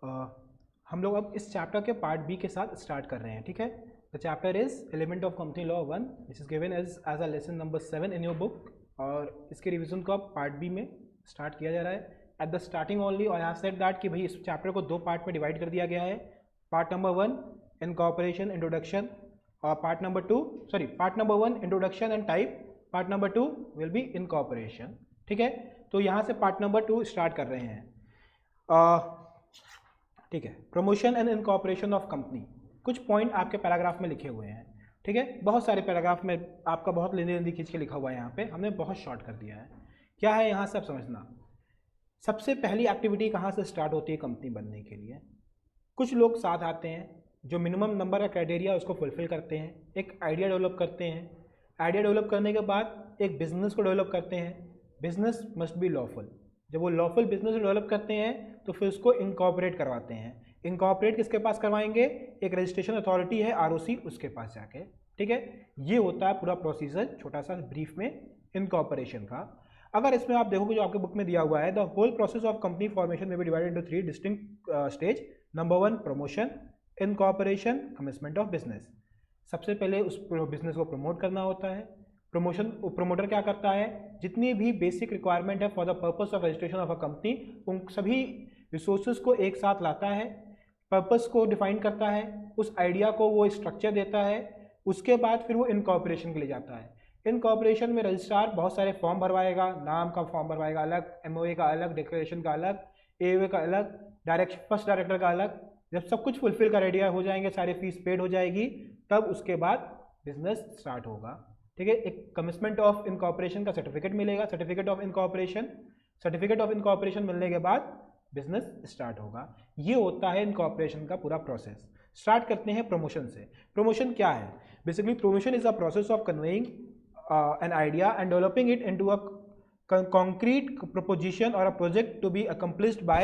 हम लोग अब इस चैप्टर के पार्ट बी के साथ स्टार्ट कर रहे हैं, ठीक है। The chapter is element of company law 1 which is given as a lesson number 7 in your book, और इसके रिवीजन को अब पार्ट बी में स्टार्ट किया जा रहा है। At the starting only I have said that कि भाई इस चैप्टर को दो पार्ट में डिवाइड कर दिया गया है। पार्ट नंबर 1 इनकॉर्पोरेशन इंट्रोडक्शन, और part number 1 introduction and type, part number 2 will be incorporation, ठीक है। तो यहाँ से पार्ट नंबर 2 स्टार्ट कर रहे हैं, ठीक है। Promotion and incorporation of company, कुछ पॉइंट आपके पैराग्राफ में लिखे हुए हैं, ठीक है। बहुत सारे पैराग्राफ में आपका बहुत लेंदी खींच के लिखा हुआ है, यहाँ पे हमने बहुत शॉर्ट कर दिया है। क्या है यहाँ से आप समझना। सबसे पहली एक्टिविटी कहाँ से स्टार्ट होती है कंपनी बनने के लिए। कुछ लोग साथ आते हैं जो मिनिमम नंबर का क्राइटेरिया उसको फुलफिल करते हैं, एक आइडिया डेवलप करते हैं। आइडिया डेवलप करने के बाद एक बिजनेस को डेवलप करते हैं। Business must be lawful. जब वो लॉफुल बिजनेस डेवलप करते हैं तो फिर उसको इनकॉर्पोरेट करवाते हैं। इनकॉर्पोरेट किसके पास करवाएंगे? एक रजिस्ट्रेशन अथॉरिटी है आरओसी, उसके पास जाके, ठीक है। ये होता है पूरा प्रोसीजर छोटा सा ब्रीफ में इनकॉर्पोरेशन का। अगर इसमें आप देखोगे जो आपके बुक में दिया हुआ है, the whole process of company formation में be divided into 3 distinct stage. Number 1 promotion, incorporation, commitment of business. सबसे पहले उस बिजनेस को प्रमोट करना होता है। प्रोमोटर क्या करता है? जितनी भी बेसिक रिक्वायरमेंट है for the purpose of registration of a company, उन सभी रिसोर्सेज को एक साथ लाता है, पर्पस को डिफाइन करता है, उस आइडिया को वो स्ट्रक्चर देता है। उसके बाद फिर वो इनकॉर्पोरेशन के लिए जाता है। इनकॉर्पोरेशन में रजिस्ट्रार बहुत सारे फॉर्म भरवाएगा, नाम का फॉर्म भरवाएगा अलग, एमओए का अलग, डिक्लेरेशन का अलग, एओए का अलग, फर्स्ट डायरेक्टर का अलग। जब सब कुछ फुलफिल कर रेडी हो जाएंगे, सारी फीस पेड हो जाएगी, तब उसके बाद बिजनेस स्टार्ट होगा, ठीक है। एक कमिटमेंट ऑफ इनकॉर्पोरेशन का सर्टिफिकेट मिलेगा, सर्टिफिकेट ऑफ इनकॉर्पोरेशन मिलने के बाद बिजनेस स्टार्ट होगा। ये होता है इनकॉर्पोरेशन का पूरा प्रोसेस। स्टार्ट करते हैं प्रमोशन से। प्रमोशन क्या है? Basically promotion is a process of conveying an idea and developing it into a concrete proposition or a project to be accomplished by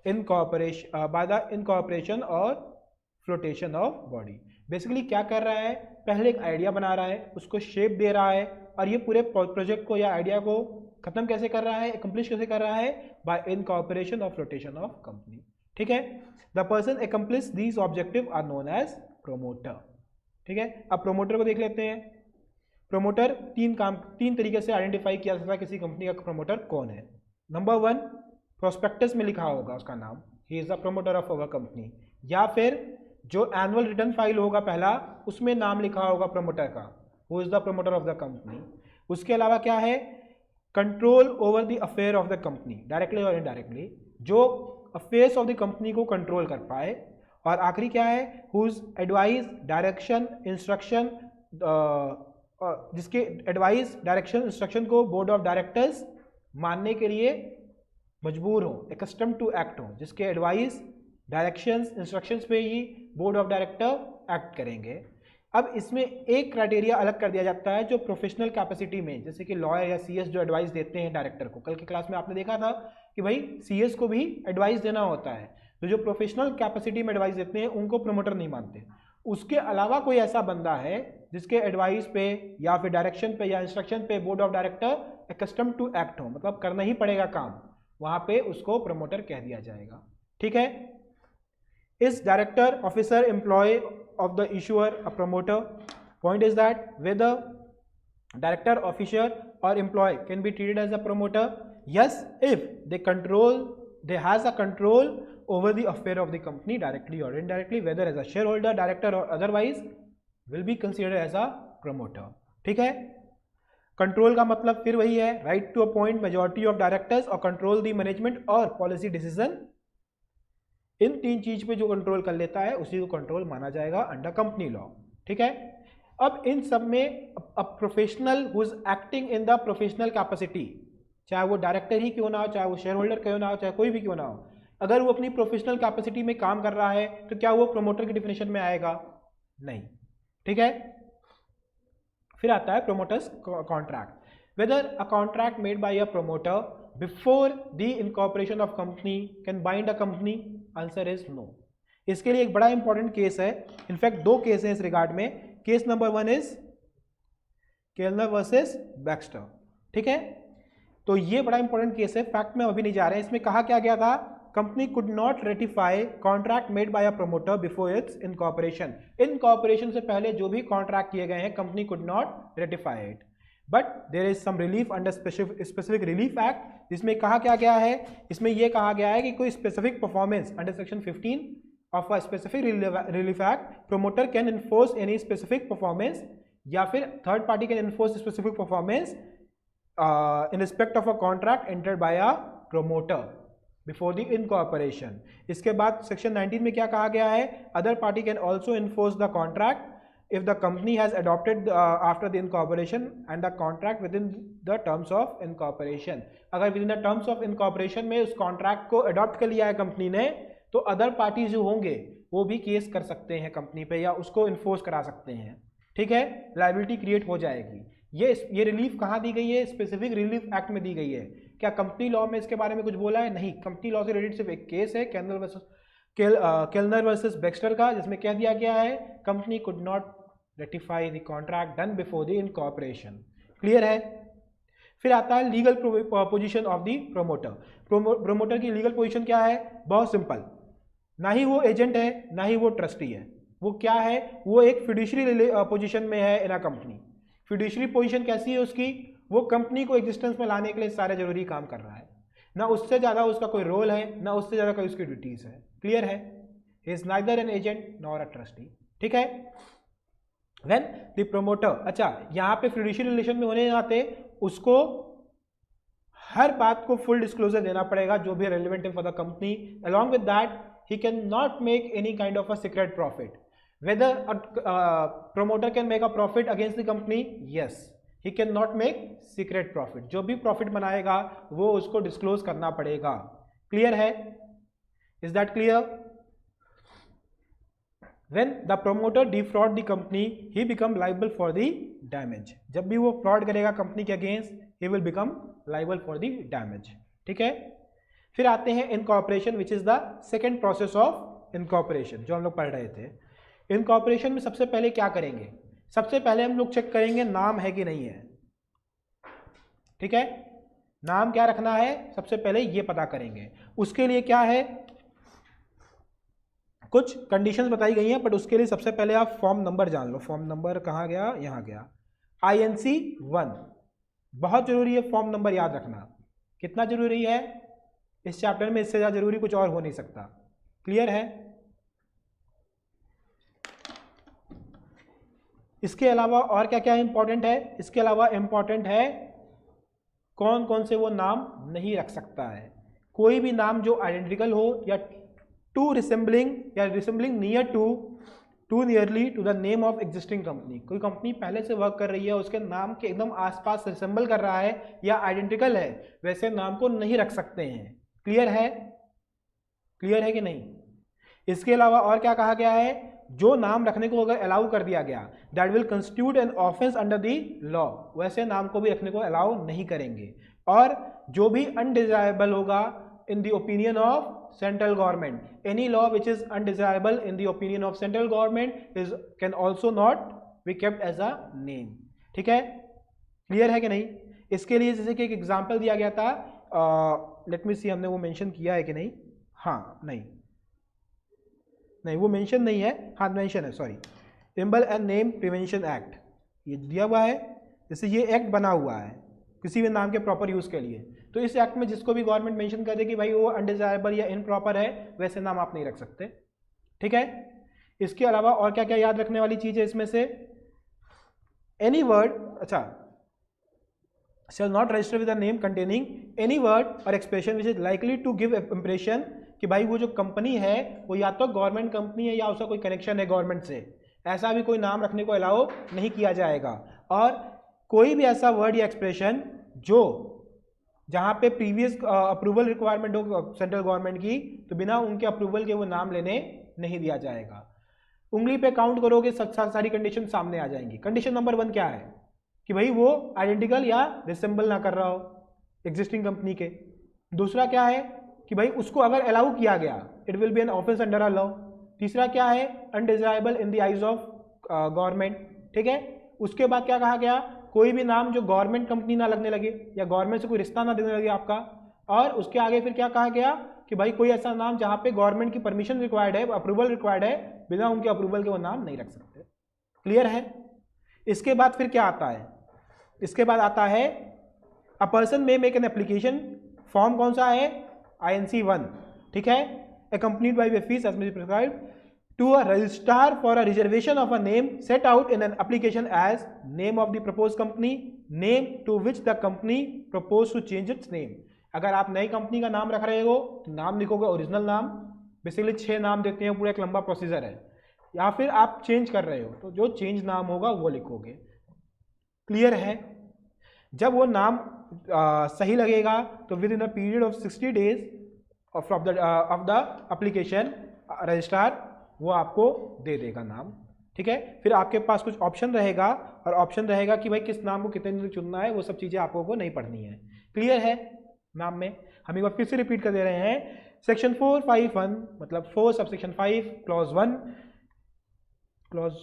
the incorporation or flotation of body. Basically क्या कर रहा है? पहले एक idea बना रहा है, उसको शेप दे रहा है, और ये पूरे प्रोजेक्ट को या आइडिया को खत्म कैसे कर रहा है, अकम्प्लिश कैसे कर रहा है? बाय इनकॉर्पोरेशन और फ्लोटेशन ऑफ कंपनी, ठीक है। The person accomplish these objective are known as promoter, ठीक है। अब प्रोमोटर को देख लेते हैं। प्रोमोटर तीन तरीके से आइडेंटिफाई किया जाता है किसी कंपनी का प्रोमोटर कौन है। नंबर 1, प्रोस्पेक्टस में लिखा होगा उसका नाम, he is the promoter of our company. या फिर जो एनुअल रिटर्न फाइल होगा पहला, उसमें नाम लिखा होगा प्रोमोटर का, who is the promoter of the company. उसके अलावा क्या है? Control over the affair of the company, directly और इनडायरेक्टली, जो अफेयर्स ऑफ द कंपनी को कंट्रोल कर पाए। और आखिरी क्या है? हुज एडवाइस, डायरेक्शन, इंस्ट्रक्शन, जिसके एडवाइस, डायरेक्शन, इंस्ट्रक्शन को बोर्ड ऑफ डायरेक्टर्स मानने के लिए मजबूर हो, एक्स्टम टू एक्ट हो, जिसके एडवाइस, डायरेक्शंस, इंस्ट्रक्शंस पे ही बोर्ड ऑफ डायरेक्टर एक्ट करेंगे। अब इसमें एक क्राइटेरिया अलग कर दिया जाता है, जो प्रोफेशनल कैपेसिटी में, जैसे कि लॉयर या सीएस जो एडवाइस देते हैं डायरेक्टर को, कल की क्लास में आपने देखा था कि भाई सीएस को भी एडवाइस देना होता है, तो जो प्रोफेशनल कैपेसिटी में एडवाइस देते हैं उनको प्रोमोटर नहीं मानते। उसके अलावा कोई ऐसा बंदा है जिसके एडवाइस पे या फिर डायरेक्शन पे या इंस्ट्रक्शन पे board of director accustomed to act हो, मतलब करना ही पड़ेगा काम, वहां पे उसको प्रमोटर कह दिया जाएगा, ठीक है। इस director, officer, employ of the issuer a promoter. Point is that whether director, officer or employee can be treated as a promoter. Yes, if they has a control over the affair of the company directly or indirectly, whether as a shareholder, director or otherwise, will be considered as a promoter. ठीक है। Control का मतलब फिर वही है, right to appoint majority of directors और control the management और policy decision. इन तीन चीज पे जो कंट्रोल कर लेता है उसी को कंट्रोल माना जाएगा अंडर कंपनी लॉ, ठीक है। अब इन सब में a professional who is acting in the professional capacity, चाहे वो डायरेक्टर ही क्यों ना हो, चाहे वो शेयर होल्डर क्यों ना हो, चाहे कोई भी क्यों ना हो, अगर वो अपनी प्रोफेशनल कैपेसिटी में काम कर रहा है तो क्या वो प्रोमोटर की डिफिनेशन में आएगा? नहीं, ठीक है। फिर आता है promoters contract. Whether a contract made by a promoter before the incorporation of company can bind a company? Answer is no. इसके लिए एक बड़ा इंपॉर्टेंट केस है, इनफैक्ट 2 केस हैं इस रिगार्ड में। Case number 1 is Kellner versus Baxter, ठीक है। तो ये बड़ा इंपॉर्टेंट केस है, फैक्ट में अभी नहीं जा रहे हैं। इसमें कहा क्या गया था company could not ratify contract made by a promoter before its incorporation. Incorporation से पहले जो भी कॉन्ट्रैक्ट किए गए हैं company could not ratify it, but there is some relief under specific relief act, जिसमें कहा क्या गया है, इसमें यह कहा गया है कि कोई specific performance under section 15 of a specific relief act, promoter can enforce any specific performance, या फिर third party can enforce specific performance in respect of a contract entered by a promoter before the incorporation. इसके बाद section 19 में क्या कहा गया है, other party can also enforce the contract if the company has adopted after the incorporation and the contract within the terms of incorporation। अगर within the terms of incorporation में उस contract को adopt कर लिया है कंपनी ने, तो other party जो होंगे वो भी केस कर सकते हैं कंपनी पे या उसको इन्फोर्स करा सकते हैं, ठीक है, लाइबिलिटी क्रिएट हो जाएगी। ये रिलीफ कहाँ दी गई है, स्पेसिफिक रिलीफ एक्ट में दी गई है। क्या कंपनी लॉ में इसके बारे में कुछ बोला है? नहीं, कंपनी लॉ से रिलेटेड सिर्फ एक केस है केलनर वर्सेस बेक्स्टर का, जिसमें कह दिया गया है company could not ratify the contract done before the incorporation. Clear है? फिर आता है legal position of the promoter. Promoter की लीगल पोजीशन क्या है? बहुत सिंपल, ना ही वो एजेंट है ना ही वो ट्रस्टी है, वो क्या है, वो एक फिड्यूशरी पोजीशन में है इन अ कंपनी। फिड्यूशरी पोजीशन कैसी है उसकी? वो कंपनी को एग्जिस्टेंस में लाने के लिए सारे जरूरी काम कर रहा है, ना उससे ज़्यादा उसका कोई रोल है ना उससे ज़्यादा कोई उसकी ड्यूटीज है। क्लियर है? He is neither an agent nor a trustee, ठीक है। व्हेन द प्रोमोटर, अच्छा यहाँ पे फिड्यूशरी रिलेशन में होने नाते उसको हर बात को फुल डिस्क्लोजर देना पड़ेगा जो भी रेलिवेंट है for the company. Along with that he can not make any kind of a secret profit. Whether promoter can make a profit against the company? Yes, he can not make secret profit. जो भी profit बनाएगा वो उसको disclose करना पड़ेगा। Clear है? Is that clear? When the promoter defraud the company, he become liable for the damage। जब भी वो फ्रॉड करेगा कंपनी के against, he will become liable for the damage, ठीक है। फिर आते हैं incorporation, which is the second process of incorporation जो हम लोग पढ़ रहे थे। इनकॉर्पोरेशन में सबसे पहले क्या करेंगे? सबसे पहले हम लोग चेक करेंगे नाम है कि नहीं है, ठीक है। नाम क्या रखना है सबसे पहले ये पता करेंगे। उसके लिए क्या है, कुछ कंडीशंस बताई गई हैं, बट उसके लिए सबसे पहले आप फॉर्म नंबर जान लो। फॉर्म नंबर कहाँ गया? यहाँ गया, INC 1। बहुत जरूरी है फॉर्म नंबर याद रखना। कितना जरूरी है इस चैप्टर में? इससे ज़्यादा जरूरी कुछ और हो नहीं सकता। क्लियर है? इसके अलावा और क्या क्या इंपॉर्टेंट है? इसके अलावा इंपॉर्टेंट है कौन कौन से वो नाम नहीं रख सकता है। कोई भी नाम जो आइडेंटिकल हो या टू रिसेंबलिंग या resembling near to nearly to the name of existing company. कोई कंपनी पहले से वर्क कर रही है, उसके नाम के एकदम आसपास रिसेंबल कर रहा है या आइडेंटिकल है, वैसे नाम को नहीं रख सकते हैं। क्लियर है? क्लियर है कि नहीं? इसके अलावा और क्या कहा गया है? जो नाम रखने को अगर अलाउ कर दिया गया, that will constitute an offence under the law, वैसे नाम को भी रखने को अलाउ नहीं करेंगे। और जो भी अनडिजायरेबल होगा in the opinion of central government, any law which is undesirable in the opinion of central government is can also not be kept as a name, ठीक है। क्लियर है कि नहीं? इसके लिए जैसे कि एक एग्जांपल दिया गया था, लेट मी सी, हमने वो मेंशन किया है कि नहीं? हाँ, नहीं वो मेंशन नहीं है, हाँ मेंशन है, sorry. Symbol and name prevention act ये दिया हुआ है। जैसे ये एक्ट बना हुआ है किसी भी नाम के प्रॉपर यूज के लिए, तो इस एक्ट में जिसको भी गवर्नमेंट मेंशन कर दे कि भाई वो अनडिजायरेबल या इनप्रॉपर है, वैसे नाम आप नहीं रख सकते, ठीक है। इसके अलावा और क्या क्या याद रखने वाली चीज है इसमें से? एनी वर्ड, अच्छा, shall not register with a name containing any word or expression which is likely to give impression कि भाई वो जो कंपनी है वो या तो गवर्नमेंट कंपनी है या उसका कोई कनेक्शन है गवर्नमेंट से, ऐसा भी कोई नाम रखने को अलाउ नहीं किया जाएगा। और कोई भी ऐसा वर्ड या एक्सप्रेशन जो जहाँ पे प्रीवियस अप्रूवल रिक्वायरमेंट हो सेंट्रल गवर्नमेंट की, तो बिना उनके अप्रूवल के वो नाम लेने नहीं दिया जाएगा। उंगली पे काउंट करोगे सारी कंडीशन सामने आ जाएंगी। कंडीशन नंबर 1 क्या है कि भाई वो आइडेंटिकल या रिसेंबल ना कर रहा हो एग्जिस्टिंग कंपनी के। दूसरा क्या है कि भाई उसको अगर अलाउ किया गया, it will be an offence under a law. तीसरा क्या है? Undesirable in the eyes of government, ठीक है। उसके बाद क्या कहा गया? कोई भी नाम जो गवर्नमेंट कंपनी ना लगने लगे या गवर्नमेंट से कोई रिश्ता ना देने लगे आपका। और उसके आगे फिर क्या कहा गया कि भाई कोई ऐसा नाम जहां पे गवर्नमेंट की परमिशन रिक्वायर्ड है, अप्रूवल रिक्वायर्ड है, बिना उनके अप्रूवल के वो नाम नहीं रख सकते। क्लियर है? इसके बाद फिर क्या आता है? इसके बाद आता है a person may make an application, form कौन सा है? INC 1, ठीक है, accompanied by a fees as may be prescribed to a registrar for a reservation of a name set out in an application as name of the proposed company, name to which the company proposed to change its name। अगर आप नई company का नाम रख रहे हो तो नाम लिखोगे ओरिजिनल नाम, बेसिकली 6 नाम देते हैं, पूरा एक लंबा प्रोसीजर है। या फिर आप चेंज कर रहे हो तो जो चेंज नाम होगा वो लिखोगे। क्लियर है? जब वो नाम सही लगेगा तो with in a period of 60 days of the application registrar वो आपको दे देगा नाम। ठीक है, फिर आपके पास कुछ ऑप्शन रहेगा और ऑप्शन रहेगा कि भाई किस नाम को कितने दिन चुनना है, वो सब चीज़ें आपको को नहीं पढ़नी है। क्लियर है? नाम में हम एक बार फिर से रिपीट कर दे रहे हैं। सेक्शन 451 मतलब 4 subsection 5 clause 1 clause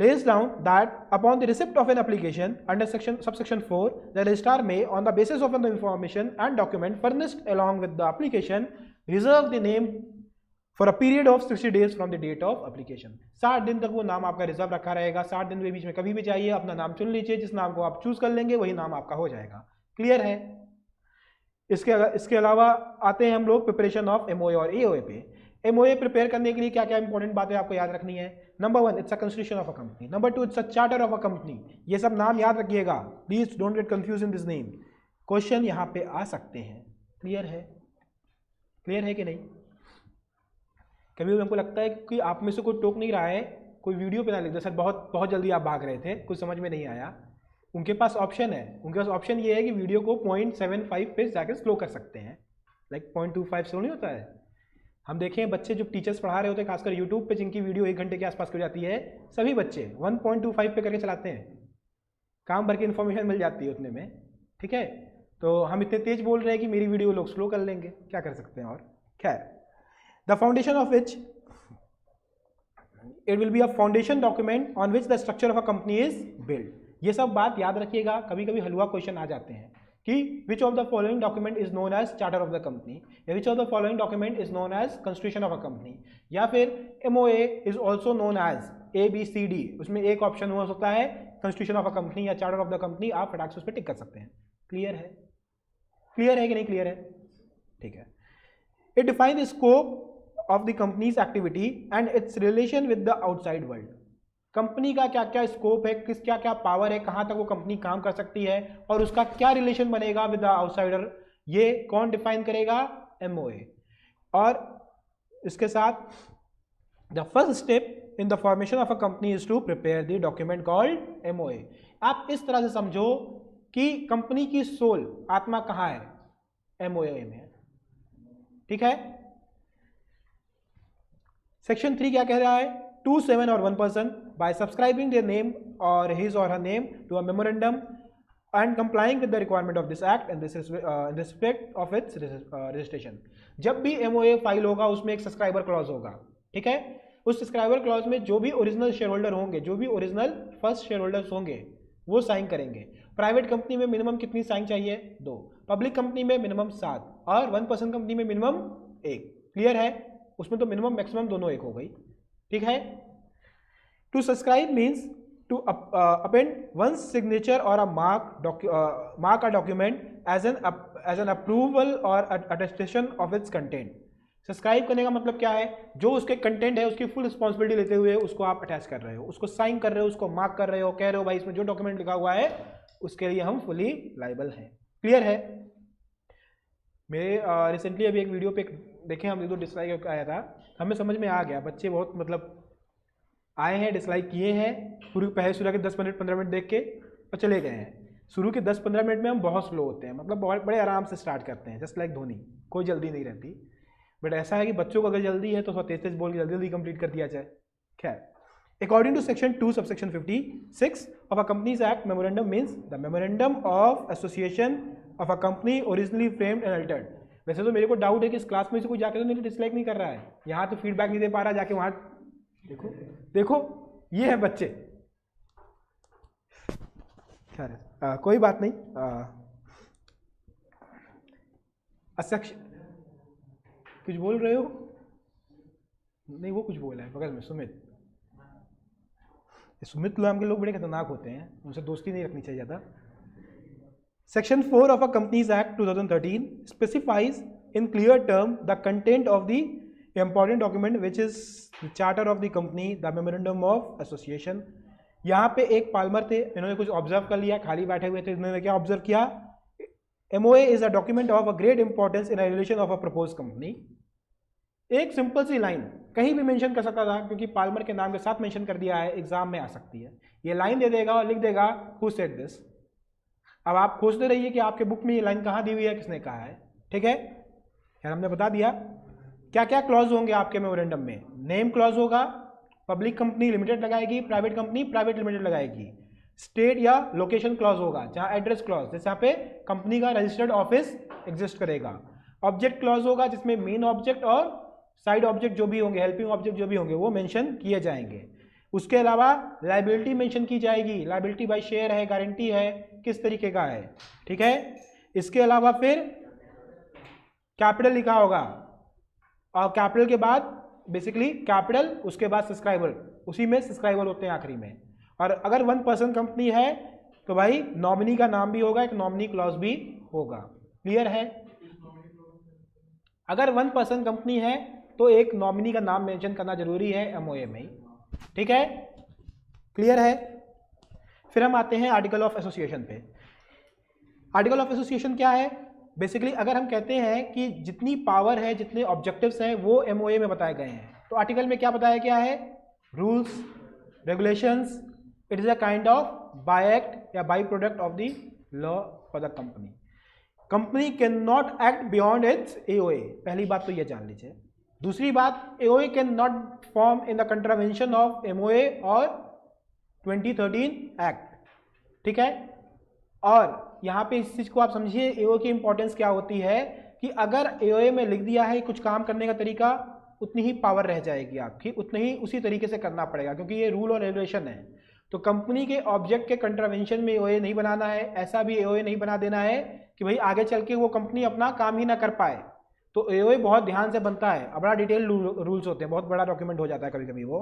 lays down that upon the receipt of an application under subsection 4 the registrar may on the basis of the information and document furnished along with the application reserve the name for a period of 60 days from the date of application। 60 दिन तक वो नाम आपका reserve रखा रहेगा। 60 दिन के बीच में कभी भी चाहिए अपना नाम चुन लीजिए, जिस नाम को आप चूज कर लेंगे वही नाम आपका हो जाएगा। क्लियर है? इसके अलावा आते हैं हम लोग प्रिपरेशन ऑफ MOA और AOA पे। MOA प्रिपेयर करने के लिए क्या क्या इंपॉर्टेंट बातें आपको याद रखनी है? Number 1 it's a constitution of a company, number 2 it's a charter of a company. ये सब नाम याद रखिएगा, please don't get confuse in this name. Question यहाँ पे आ सकते हैं। क्लियर है? क्लियर है कि नहीं? कभी हमको लगता है कि आप में से कोई टोक नहीं रहा है, कोई वीडियो पे ना लिख दे सर बहुत जल्दी आप भाग रहे थे, कुछ समझ में नहीं आया। उनके पास ऑप्शन है, उनके पास ऑप्शन ये है कि वीडियो को 0.75 पे जाकर स्लो कर सकते हैं, लाइक 0.25 स्लो नहीं होता है। हम देखें बच्चे जो टीचर्स पढ़ा रहे होते हैं खासकर यूट्यूब पे, जिनकी वीडियो 1 घंटे के आसपास की हो जाती है, सभी बच्चे 1.25 पे करके चलाते हैं, काम भर के इन्फॉर्मेशन मिल जाती है उतने में। ठीक है, तो हम इतने तेज बोल रहे हैं कि मेरी वीडियो लोग स्लो कर लेंगे, क्या कर सकते हैं। और खैर, the foundation of which it will be a foundation document on which the structure of a company is build. ये सब बात याद रखिएगा, कभी कभी हलवा क्वेश्चन आ जाते हैं कि which of the following document is known as charter of the company, या which of the following document is known as constitution of a company, या फिर MOA is also known as ABCD। उसमें एक option हो सकता है constitution of a company या charter of the company, आप फटाक से उस पर टिक कर सकते हैं। क्लियर है? क्लियर है कि नहीं क्लियर है? ठीक है। It define the scope of the companies activity and it's relation with the outside world. Company का क्या क्या स्कोप है, किस क्या क्या पावर है, कहां तक वो कंपनी काम कर सकती है और उसका क्या रिलेशन बनेगा विद द आउटसाइडर, ये कौन डिफाइन करेगा? MOA। और इसके साथ the first step in the formation of a company is to prepare the document called MOA। आप इस तरह से समझो कि कंपनी की सोल आत्मा कहां है? MOA में। ठीक है। सेक्शन 3 क्या कह रहा है? 2, 7 और 1 person by subscribing their name or his or her name to a memorandum and complying with the requirement of this act and this is in respect of its registration। जब भी MOA फाइल होगा उसमें एक subscriber clause होगा। ठीक है, उस subscriber clause में जो भी ओरिजिनल शेयर होल्डर होंगे, जो भी ओरिजिनल फर्स्ट शेयर होल्डर्स होंगे वो साइन करेंगे। प्राइवेट कंपनी में मिनिमम कितनी साइन चाहिए? 2, पब्लिक कंपनी में मिनिमम 7 और 1 person कंपनी में मिनिमम 1। क्लियर है? उसमें तो मिनिमम मैक्सिमम दोनों एक हो गई। ठीक है। To subscribe means to append one signature और a mark a document as an approval और attestation of its content. Subscribe करने का मतलब क्या है? जो उसके कंटेंट है उसकी फुल रिस्पॉन्सिबिलिटी लेते हुए उसको आप अटैच कर रहे हो, उसको साइन कर रहे हो, उसको मार्क कर रहे हो, कह रहे हो भाई इसमें जो डॉक्यूमेंट लिखा हुआ है उसके लिए हम फुली लाइबल हैं। क्लियर है? मेरे रिसेंटली अभी एक वीडियो पे देखे हम, 2 डिसलाइक आया था, हमें समझ में आ गया, बच्चे बहुत मतलब आए हैं, डिसलाइक किए हैं, पूरी पहले शुरू के 10 मिनट 15 मिनट देख के और चले गए हैं। शुरू के 10-15 मिनट में हम बहुत स्लो होते हैं, मतलब बहुत बड़े आराम से स्टार्ट करते हैं, जस्ट लाइक धोनी, कोई जल्दी नहीं रहती। बट ऐसा है कि बच्चों को अगर जल्दी है तो थोड़ा तेज बोल के जल्दी जल्दी कंप्लीट कर दिया जाए। खैर, according to section 2 subsection 56 of a companies act, memorandum means the memorandum of association of a company originally framed and altered. वैसे तो मेरे को डाउट है कि इस क्लास में से कोई जाकर तो मेरे डिसलाइक नहीं कर रहा है, यहाँ तो फीडबैक नहीं दे पा रहा, जाके वहाँ देखो देखो, ये है बच्चे। खैर कोई बात नहीं। सेक्शन, कुछ बोल रहे हो? नहीं, वो कुछ बोला है बगल में, सुमित। सुमित नाम के लोग बड़े खतरनाक होते हैं, उनसे दोस्ती नहीं रखनी चाहिए ज़्यादा। Section 4 of a Companies Act 2013 specifies in clear term the content of the important document which is the charter of the company, the memorandum of association. यहाँ पे एक पाल्मर थे, इन्होंने कुछ ऑब्जर्व कर लिया, खाली बैठे हुए थे, इन्होंने क्या ऑब्जर्व किया? MOA is a document of a great importance in a relation of a proposed company. एक सिंपल सी लाइन कहीं भी मेंशन कर सकता था, क्योंकि पाल्मर के नाम के साथ मेंशन कर दिया है, एग्जाम में आ सकती है। ये लाइन दे देगा और लिख देगा हु सेड दिस। अब आप खोजते रहिए कि आपके बुक में ये लाइन कहाँ दी हुई है, किसने कहा है। ठीक है, यार हमने बता दिया क्या क्या क्लॉज होंगे आपके मेमोरेंडम में। नेम क्लॉज होगा, पब्लिक कंपनी लिमिटेड लगाएगी, प्राइवेट कंपनी प्राइवेट लिमिटेड लगाएगी। स्टेट या लोकेशन क्लॉज होगा, जहाँ एड्रेस क्लॉज, जैसे यहाँ पे कंपनी का रजिस्टर्ड ऑफिस एग्जिस्ट करेगा। ऑब्जेक्ट क्लॉज होगा, जिसमें मेन ऑब्जेक्ट और साइड ऑब्जेक्ट जो भी होंगे, हेल्पिंग ऑब्जेक्ट जो भी होंगे, वो मेंशन किए जाएंगे। उसके अलावा लायबिलिटी मेंशन की जाएगी, लायबिलिटी बाय शेयर है, गारंटी है, किस तरीके का है। ठीक है, इसके अलावा फिर कैपिटल लिखा होगा, और कैपिटल के बाद बेसिकली कैपिटल, उसके बाद सब्सक्राइबर, उसी में सब्सक्राइबर होते हैं आखिरी में। और अगर 1 पर्सन कंपनी है तो भाई नॉमिनी का नाम भी होगा, एक नॉमिनी क्लॉज भी होगा। क्लियर है? अगर 1 पर्सन कंपनी है तो एक नॉमिनी का नाम मेंशन करना जरूरी है एमओए में। ठीक है, क्लियर है? फिर हम आते हैं आर्टिकल ऑफ एसोसिएशन पे। आर्टिकल ऑफ एसोसिएशन क्या है? बेसिकली अगर हम कहते हैं कि जितनी पावर है, जितने ऑब्जेक्टिव्स हैं, वो एमओए में बताए गए हैं, तो आर्टिकल में क्या बताया गया है? Rules, regulations, it is a kind of by act या by product of the law for the company. Company can not act beyond its AOA, पहली बात तो ये जान लीजिए। दूसरी बात, AOA can not form in the contravention of MOA और 2013 एक्ट। ठीक है, और यहाँ पे इस चीज को आप समझिए, एओए की इंपॉर्टेंस क्या होती है कि अगर एओए में लिख दिया है कुछ काम करने का तरीका, उतनी ही पावर रह जाएगी आपकी, उतने ही उसी तरीके से करना पड़ेगा, क्योंकि ये रूल और रेगुलेशन है। तो कंपनी के ऑब्जेक्ट के कंट्रावेंशन में एओए नहीं बनाना है, ऐसा भी एओए नहीं बना देना है कि भाई आगे चल के वो कंपनी अपना काम ही ना कर पाए। तो एओए बहुत ध्यान से बनता है, बड़ा डिटेल रूल्स होते हैं, बहुत बड़ा डॉक्यूमेंट हो जाता है कभी कभी वो।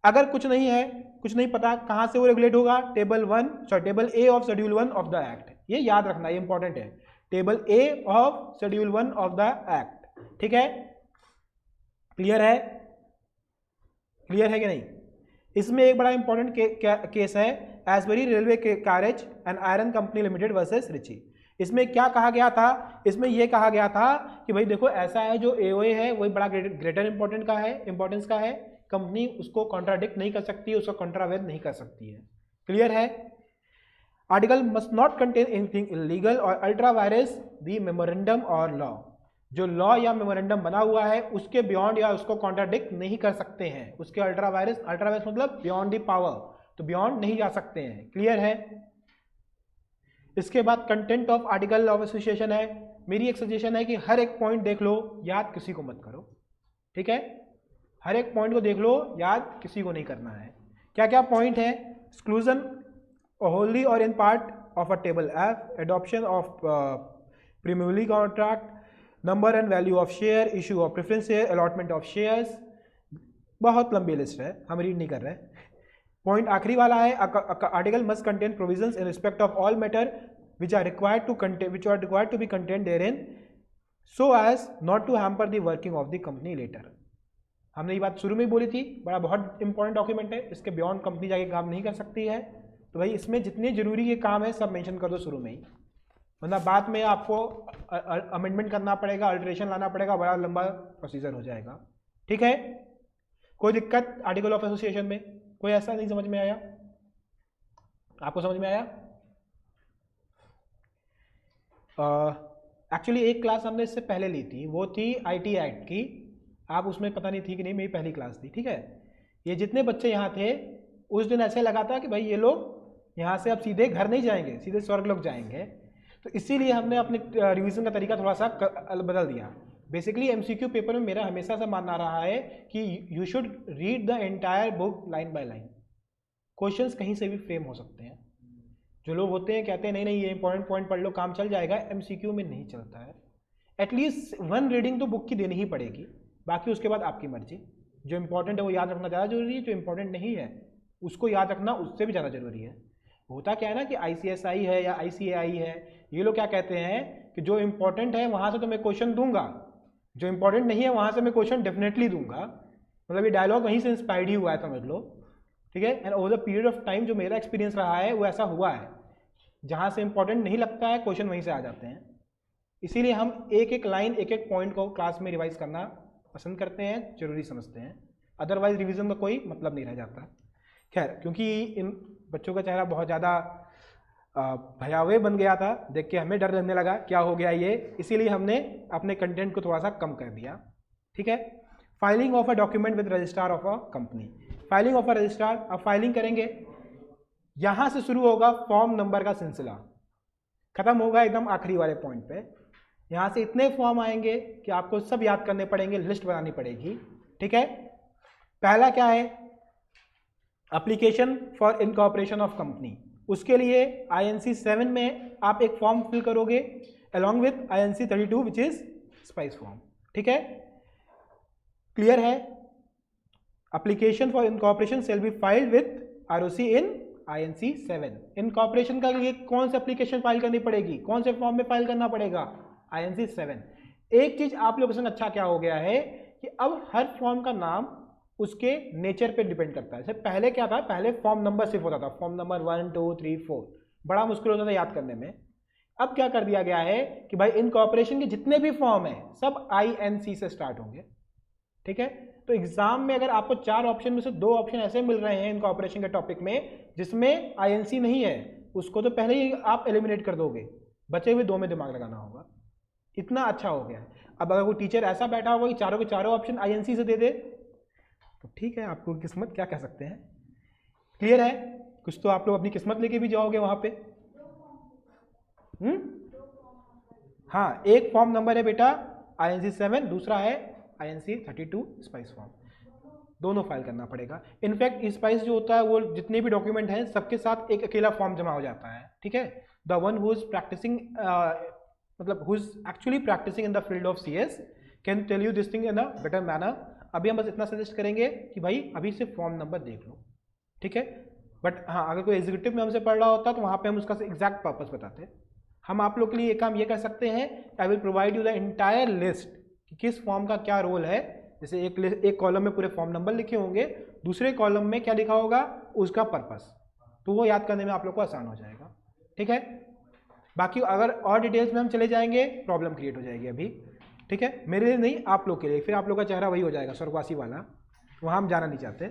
अगर कुछ नहीं है, कुछ नहीं पता कहाँ से वो रेगुलेट होगा, table A of schedule 1 of the act, ये याद रखना, ये इंपॉर्टेंट है। Table A of schedule 1 of the act. ठीक है, क्लियर है? क्लियर है कि नहीं? इसमें एक बड़ा इंपॉर्टेंट केस है, Ashbury railway carriage and iron company limited versus Riche. इसमें क्या कहा गया था? इसमें यह कहा गया था कि भाई देखो, ऐसा है जो एओए है वही बड़ा ग्रेटर इंपॉर्टेंस का है, कंपनी उसको कॉन्ट्राडिक्ट नहीं कर सकती है, उसको कॉन्ट्रावेंट नहीं कर सकती है। क्लियर है? Article must not contain anything illegal और अल्ट्रा वायरस द मेमोरेंडम और लॉ। जो लॉ या मेमोरेंडम बना हुआ है उसके बियॉन्ड या उसको कॉन्ट्राडिक्ट नहीं कर सकते हैं। उसके अल्ट्रा वायरस मतलब बियॉन्ड द पावर, तो बियॉन्ड नहीं जा सकते हैं। क्लियर है? इसके बाद content of article of association है। मेरी एक सजेशन है कि हर एक पॉइंट देख लो, याद किसी को मत करो। ठीक है, हर एक पॉइंट को देख लो, याद किसी को नहीं करना है। क्या क्या पॉइंट है? एक्सक्लूजन होली और in part of a table F, adoption of primarily contract, number and value of share, issue of preference share, allotment of shares. बहुत लंबी लिस्ट है, हम रीड नहीं कर रहे। पॉइंट आखिरी वाला है, article must contain provisions in respect of all matter which are required to be contained therein so as not to hamper the working of the company later। हमने ये बात शुरू में ही बोली थी, बहुत इंपॉर्टेंट डॉक्यूमेंट है, इसके बियॉन्ड कंपनी जाके काम नहीं कर सकती है। तो भाई इसमें जितने जरूरी ये काम है सब मेंशन कर दो शुरू में ही, वरना बाद में आपको अमेंडमेंट करना पड़ेगा, अल्टरेशन लाना पड़ेगा, बड़ा लंबा प्रोसीजर हो जाएगा। ठीक है, कोई दिक्कत आर्टिकल ऑफ एसोसिएशन में? कोई ऐसा नहीं समझ में आया? आपको समझ में आया? एक्चुअली एक क्लास हमने इससे पहले ली थी, वो थी आईटी एक्ट की। आप उसमें पता नहीं थी कि नहीं, मेरी पहली क्लास थी। ठीक है, ये जितने बच्चे यहाँ थे उस दिन ऐसे लगा था कि भाई ये लोग यहाँ से अब सीधे घर नहीं जाएंगे, सीधे स्वर्ग लोग जाएंगे। तो इसीलिए हमने अपने रिवीजन का तरीका थोड़ा सा बदल दिया। बेसिकली एमसीक्यू पेपर में मेरा हमेशा से मानना रहा है कि you should read the entire book line by line. Questions कहीं से भी फ्रेम हो सकते हैं। जो लोग होते हैं कहते हैं नहीं नहीं ये इंपॉर्टेंट पॉइंट पढ़ लो काम चल जाएगा, एमसीक्यू में नहीं चलता है। एटलीस्ट 1 रीडिंग तो बुक की देनी ही पड़ेगी, बाकी उसके बाद आपकी मर्जी। जो इंपॉर्टेंट है वो याद रखना ज़्यादा जरूरी है, जो इंपॉर्टेंट नहीं है उसको याद रखना उससे भी ज़्यादा जरूरी है। होता क्या है ना कि ICSI है या ICAI है, ये लोग क्या कहते हैं कि जो इंपॉर्टेंट है वहाँ से तो मैं क्वेश्चन दूंगा, जो इंपॉर्टेंट नहीं है वहाँ से मैं क्वेश्चन डेफिनेटली दूंगा। मतलब ये डायलॉग वहीं से इंस्पायर्ड ही हुआ है, समझ लो, ठीक है। And over the period of time जो मेरा एक्सपीरियंस रहा है वो ऐसा हुआ है, जहाँ से इंपॉर्टेंट नहीं लगता है क्वेश्चन वहीं से आ जाते हैं। इसीलिए हम एक एक लाइन एक एक पॉइंट को क्लास में रिवाइज करना पसंद करते हैं, जरूरी समझते हैं, अदरवाइज रिवीजन का कोई मतलब नहीं रह जाता। खैर, क्योंकि इन बच्चों का चेहरा बहुत ज़्यादा भयावह बन गया था, देख के हमें डर लगने लगा क्या हो गया ये, इसीलिए हमने अपने कंटेंट को थोड़ा सा कम कर दिया, ठीक है। Filing of a document with registrar of a company. Filing of a registrar, अब फाइलिंग करेंगे, यहां से शुरू होगा फॉर्म नंबर का सिलसिला, खत्म होगा एकदम आखिरी वाले पॉइंट पे। यहां से इतने फॉर्म आएंगे कि आपको सब याद करने पड़ेंगे, लिस्ट बनानी पड़ेगी, ठीक है। पहला क्या है, application for incorporation of company. उसके लिए INC 7 में आप एक फॉर्म फिल करोगे along with INC 32 which is spice form, ठीक है। क्लियर है। Application for incorporation shall be filed with ROC in INC 7। Incorporation का लिए कौन सी एप्लीकेशन फाइल करनी पड़ेगी, कौन से फॉर्म में फाइल करना पड़ेगा, INC 7। एक चीज आप लोगों से अच्छा क्या हो गया है कि अब हर फॉर्म का नाम उसके नेचर पे डिपेंड करता है। जैसे पहले क्या था, पहले फॉर्म नंबर सिर्फ होता था, फॉर्म नंबर 1 2 3 4, बड़ा मुश्किल होता था याद करने में। अब क्या कर दिया गया है कि भाई इनकॉर्पोरेशन के जितने भी फॉर्म है सब INC से स्टार्ट होंगे, ठीक है। तो एग्जाम में अगर आपको 4 ऑप्शन में से 2 ऑप्शन ऐसे मिल रहे हैं इनकॉर्पोरेशन के टॉपिक में जिसमें INC नहीं है, उसको तो पहले ही आप एलिमिनेट कर दोगे, बचे हुए 2 में दिमाग लगाना होगा। इतना अच्छा हो गया है। अब अगर कोई टीचर ऐसा बैठा होगा कि चारों के चारों ऑप्शन INC से दे दे तो ठीक है, आपको किस्मत क्या कह सकते हैं। क्लियर है। कुछ तो आप लोग अपनी किस्मत लेके भी जाओगे वहां पे। हाँ, एक फॉर्म नंबर है बेटा INC 7, दूसरा है INC 32 स्पाइस फॉर्म, दोनों फाइल करना पड़ेगा। इनफैक्ट स्पाइस जो होता है वो जितने भी डॉक्यूमेंट हैं सबके साथ एक अकेला फॉर्म जमा हो जाता है, ठीक है। The one who is practicing, मतलब who is actually practicing in the field of CS can tell you this thing in a better manner. अभी हम बस इतना सजेस्ट करेंगे कि भाई अभी से फॉर्म नंबर देख लो, ठीक है। बट हाँ, अगर कोई एग्जीक्यूटिव में हमसे पढ़ रहा होता तो वहाँ पे हम उसका एग्जैक्ट पर्पस बताते। हम आप लोग के लिए एक काम ये कर सकते हैं, I will provide you the entire list कि किस फॉर्म का क्या रोल है। जैसे एक कॉलम में पूरे फॉर्म नंबर लिखे होंगे, दूसरे कॉलम में क्या लिखा होगा उसका पर्पस, तो वो याद करने में आप लोग को आसान हो जाएगा, ठीक है। बाकी अगर और डिटेल्स में हम चले जाएंगे प्रॉब्लम क्रिएट हो जाएगी अभी, ठीक है। मेरे लिए नहीं, आप लोग के लिए, फिर आप लोग का चेहरा वही हो जाएगा स्वर्गवासी वाला, वहाँ हम जाना नहीं चाहते,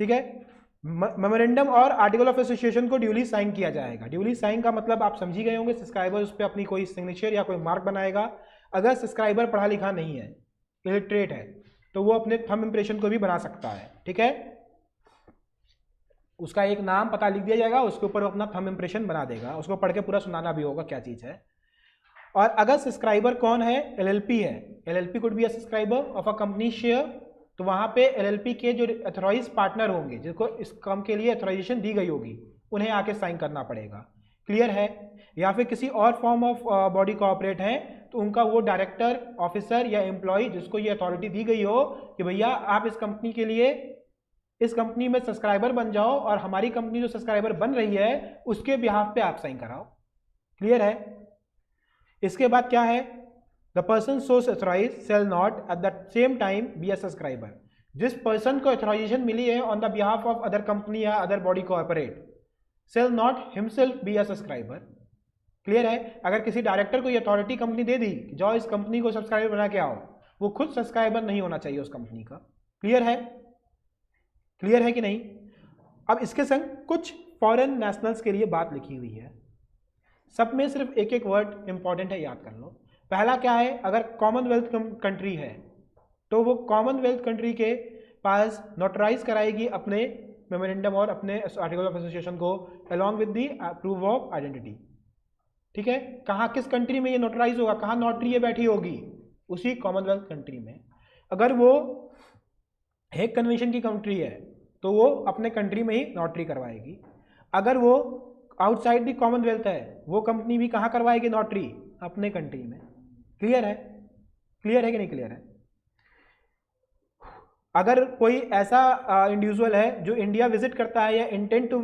ठीक है। मेमोरेंडम और आर्टिकल ऑफ एसोसिएशन को ड्यूली साइन किया जाएगा। ड्यूली साइन का मतलब आप समझ ही गए होंगे, सब्सक्राइबर उस पर अपनी कोई सिग्नेचर या कोई मार्क बनाएगा। अगर सब्सक्राइबर पढ़ा लिखा नहीं है, इलिटरेट है, तो वो अपने थंब इंप्रेशन को भी बना सकता है, ठीक है। उसका एक नाम पता लिख दिया जाएगा, उसके ऊपर अपना थंब इंप्रेशन बना देगा, उसको पढ़ के पूरा सुनाना भी होगा क्या चीज़ है। और अगर सब्सक्राइबर कौन है, LLP है, LLP could be a subscriber of a company share, तो वहां पे LLP के जो अथॉराइज पार्टनर होंगे जिनको इस काम के लिए अथॉराइजेशन दी गई होगी, उन्हें आके साइन करना पड़ेगा। क्लियर है। या फिर किसी और फॉर्म ऑफ बॉडी कॉर्पोरेट है तो उनका वो डायरेक्टर, ऑफिसर या एम्प्लॉय जिसको ये अथॉरिटी दी गई हो कि भैया आप इस कंपनी के लिए, इस कंपनी में सब्सक्राइबर बन जाओ और हमारी कंपनी जो सब्सक्राइबर बन रही है उसके बिहाफ पे आप साइन कराओ। क्लियर है। इसके बाद क्या है, the person so authorise shall not at the same time be a subscriber. जिस पर्सन को अथॉराइजेशन मिली है on the behalf of other company या other body corporate shall not himself be a subscriber. Clear है। अगर किसी डायरेक्टर को ये अथॉरिटी कंपनी दे दी जाओ इस कंपनी को सब्सक्राइबर बना के आओ, वो खुद सब्सक्राइबर नहीं होना चाहिए उस कंपनी का। क्लियर है। क्लियर है कि नहीं। अब इसके संग कुछ फॉरेन नेशनल्स के लिए बात लिखी हुई है, सब में सिर्फ एक एक वर्ड इंपॉर्टेंट है, याद कर लो। पहला क्या है, अगर कॉमनवेल्थ कंट्री है तो वो कॉमनवेल्थ कंट्री के पास नोटराइज कराएगी अपने मेमोरेंडम और अपने आर्टिकल ऑफ एसोसिएशन को along with the proof of identity. ठीक है, कहाँ किस कंट्री में ये नोटराइज होगा, कहाँ नोटरी ये बैठी होगी, उसी कॉमनवेल्थ कंट्री में। अगर वो हेग कन्वेंशन की कंट्री है तो वो अपने कंट्री में ही नोटरी करवाएगी। अगर वो आउटसाइड दी कॉमनवेल्थ है वो कंपनी भी कहाँ करवाएगी नोटरी, अपने कंट्री में। क्लियर है? क्लियर है कि नहीं क्लियर है? अगर कोई ऐसा इंडिविजुअल है जो इंडिया विजिट करता है या इंटेंट टू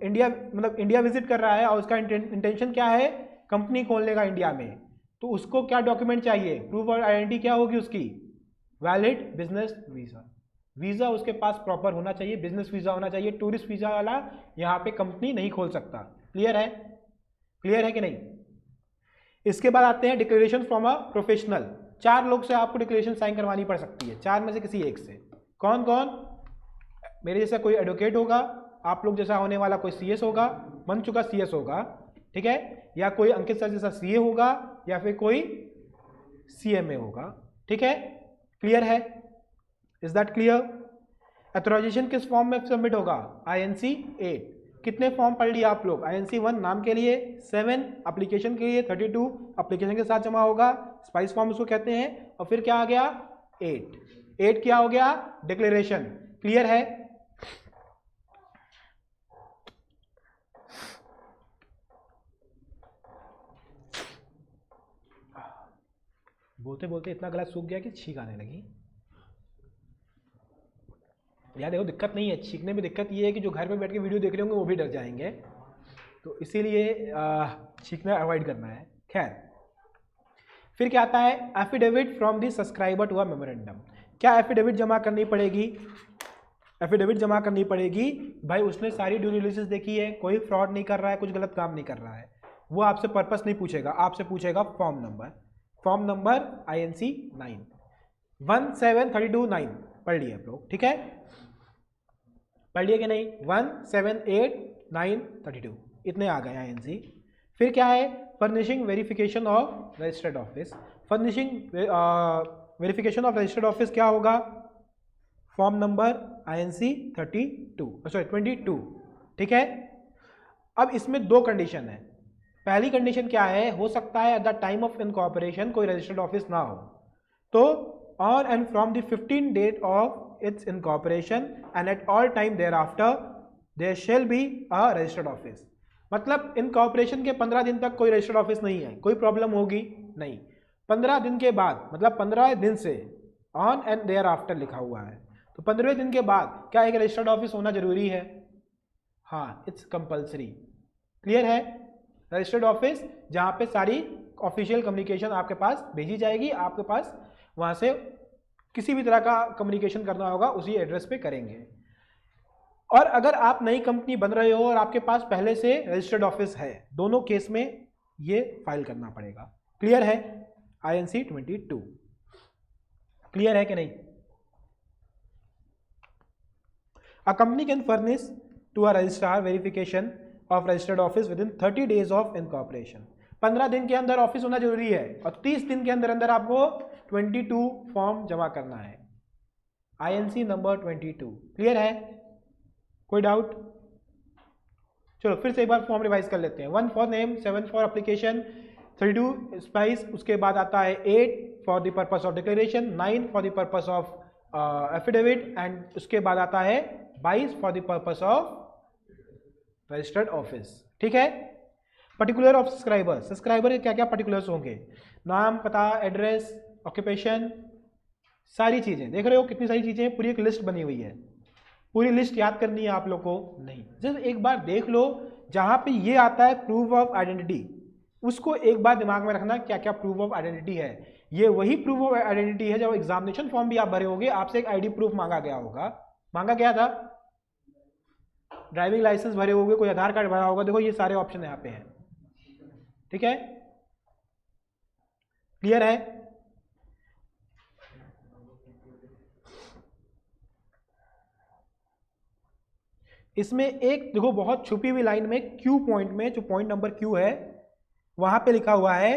इंडिया, मतलब इंडिया विजिट कर रहा है और उसका इंटेंशन क्या है, कंपनी खोलने का इंडिया में, तो उसको क्या डॉक्यूमेंट चाहिए, प्रूफ और आइडेंटिटी क्या होगी उसकी, वैलिड बिजनेस वीजा। वीजा उसके पास प्रॉपर होना चाहिए, बिजनेस वीजा होना चाहिए, टूरिस्ट वीजा वाला यहाँ पे कंपनी नहीं खोल सकता। क्लियर है? क्लियर है कि नहीं? इसके बाद आते हैं डिक्लेरेशन फ्रॉम अ प्रोफेशनल। 4 लोग से आपको डिक्लेरेशन साइन करवानी पड़ सकती है, 4 में से किसी एक से। कौन कौन? मेरे जैसा कोई एडवोकेट होगा, आप लोग जैसा होने वाला कोई सीएस होगा, बन चुका सीएस होगा, ठीक है, या कोई अंकित सर जैसा सीए होगा, या फिर कोई सीएमए होगा, ठीक है। क्लियर है? Is that clear? ऑथराइजेशन किस फॉर्म में सबमिट होगा? INC 8। कितने फॉर्म पढ़ लिए आप लोग? INC 1 नाम के लिए, 7 एप्लीकेशन के लिए, 32 एप्लीकेशन के साथ जमा होगा, स्पाइस फॉर्म उसको कहते हैं, और फिर क्या आ गया? 8 क्या हो गया? डिक्लेरेशन। क्लियर है? बोलते बोलते इतना गला सूख गया कि छींक आने लगी। यार देखो, दिक्कत नहीं है, छींकने में दिक्कत ये है कि जो घर पे बैठ के वीडियो देख रहे होंगे वो भी डर जाएंगे, तो इसीलिए छींकना अवॉइड करना है। खैर, फिर क्या आता है? Affidavit from the subscriber to a memorandum. क्या एफिडेविट जमा करनी पड़ेगी? एफिडेविट जमा करनी पड़ेगी। भाई उसने सारी ड्यू डिलिजेंस देखी है, कोई फ्रॉड नहीं कर रहा है, कुछ गलत काम नहीं कर रहा है, वो आपसे पर्पस नहीं पूछेगा, आपसे पूछेगा form number. Form number INC 9 17329 पढ़ लिए आप लोग, ठीक है? पढ़ लिए कि नहीं? 178 932 इतने आ गए INC। फिर क्या है? Furnishing verification of registered office. Furnishing verification of registered office क्या होगा? फॉर्म नंबर INC 22, ठीक है। अब इसमें 2 कंडीशन है। पहली कंडीशन क्या है? हो सकता है at the time of incorporation कोई रजिस्टर्ड ऑफिस ना हो, तो on and from the 15 date of its incorporation and at all time thereafter there shall be a registered office. मतलब इनकॉर्पोरेशन के 15 दिन तक कोई रजिस्टर्ड ऑफिस नहीं है, कोई प्रॉब्लम होगी नहीं। 15 दिन के बाद, मतलब 15 दिन से ऑन एंड देयर आफ्टर लिखा हुआ है, तो 15वें दिन के बाद क्या एक रजिस्टर्ड ऑफिस होना जरूरी है? हाँ, इट्स कंपल्सरी। क्लियर है? रजिस्टर्ड ऑफिस जहां पे सारी ऑफिशियल कम्युनिकेशन आपके पास भेजी जाएगी, आपके पास वहां से किसी भी तरह का कम्युनिकेशन करना होगा उसी एड्रेस पे करेंगे। और अगर आप नई कंपनी बन रहे हो और आपके पास पहले से रजिस्टर्ड ऑफिस है, दोनों केस में ये फाइल करना पड़ेगा। क्लियर है? INC 22 क्लियर है कि नहीं? A company can furnish to a registrar verification of registered office within 30 days of incorporation। 15 दिन के अंदर ऑफिस होना जरूरी है और 30 दिन के अंदर अंदर आपको 22 फॉर्म जमा करना है। INC नंबर 22 क्लियर है? कोई डाउट? चलो फिर से एक बार फॉर्म रिवाइज कर लेते हैं। 1 for name, 7 for application, 32 spice, उसके बाद आता है 8 for the purpose of declaration, 9 for the purpose of affidavit, and उसके बाद आता है 22 for the purpose of registered office. ठीक है? पर्टिकुलर ऑफ सब्सक्राइबर, सब्सक्राइबर के क्या क्या पर्टिकुलर्स होंगे? नाम, पता, एड्रेस, ऑक्यूपेशन, सारी चीजें देख रहे हो, कितनी सारी चीजें, पूरी एक लिस्ट बनी हुई है। पूरी लिस्ट याद करनी है आप लोग को नहीं, जस्ट एक बार देख लो। जहां पे ये आता है प्रूफ ऑफ आइडेंटिटी, उसको एक बार दिमाग में रखना क्या क्या प्रूफ ऑफ आइडेंटिटी है। ये वही प्रूफ ऑफ आइडेंटिटी है जब एग्जामिनेशन फॉर्म भी आप भरे होगे, आपसे एक आईडी प्रूफ मांगा गया होगा। मांगा गया था, ड्राइविंग लाइसेंस भरे होगे, कोई आधार कार्ड भरा होगा, देखो ये सारे ऑप्शन यहाँ पे हैं। ठीक है? क्लियर है? इसमें एक देखो बहुत छुपी हुई लाइन में क्यू पॉइंट में, जो पॉइंट नंबर क्यू है, वहां पे लिखा हुआ है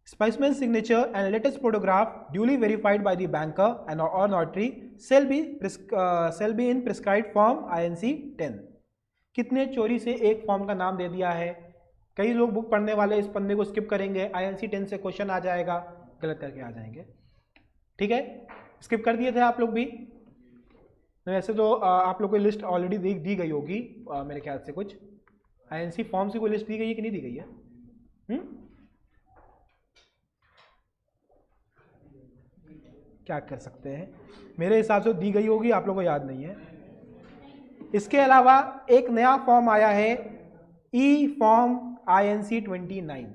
specimen signature and latest photograph duly verified by the banker and और notary shall be in prescribed form INC 10। कितने चोरी से एक फॉर्म का नाम दे दिया है। कई लोग बुक पढ़ने वाले इस पन्ने को स्किप करेंगे, INC 10 से क्वेश्चन आ जाएगा, गलत करके आ जाएंगे। ठीक है? स्किप कर दिए थे आप लोग भी। वैसे तो आप लोग को लिस्ट ऑलरेडी दी गई होगी मेरे ख्याल से। कुछ INC फॉर्म से कोई लिस्ट दी गई है कि नहीं दी गई है? क्या कर सकते हैं, मेरे हिसाब से दी गई होगी, आप लोगों को याद नहीं है। इसके अलावा एक नया फॉर्म आया है ई फॉर्म INC 29।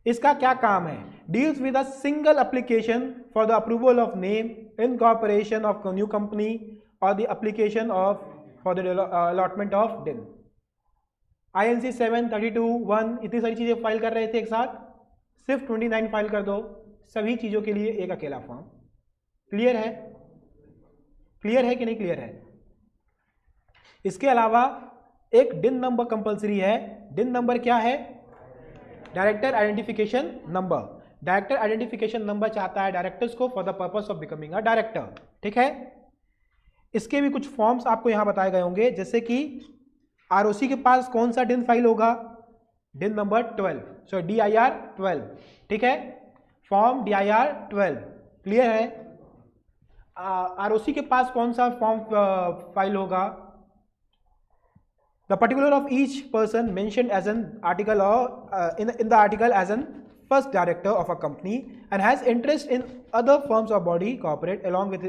इसका क्या काम है? Deals with a single application for the approval of name, incorporation of new company और the application of for the allotment of DIN. INC 7, 32, 1 इतनी सारी चीजें फाइल कर रहे थे एक साथ, सिर्फ 29 फाइल कर दो, सभी चीजों के लिए एक अकेला फॉर्म। क्लियर है? क्लियर है कि नहीं क्लियर है? इसके अलावा एक डिन नंबर कंपलसरी है। डिन नंबर क्या है? Director identification number. Director identification number चाहता है डायरेक्टर्स को for the purpose of becoming a director. ठीक है, इसके भी कुछ फॉर्म्स आपको यहां बताए गए होंगे, जैसे कि ROC के पास कौन सा डिन फाइल होगा? डिन नंबर 12, सो DIR 12। ठीक है, फॉर्म DIR 12। क्लियर है? ROC के पास कौन सा फॉर्म फाइल होगा? The particular of each person mentioned as an article or in the article as an first director of a company and has interest in other firms or body corporate along with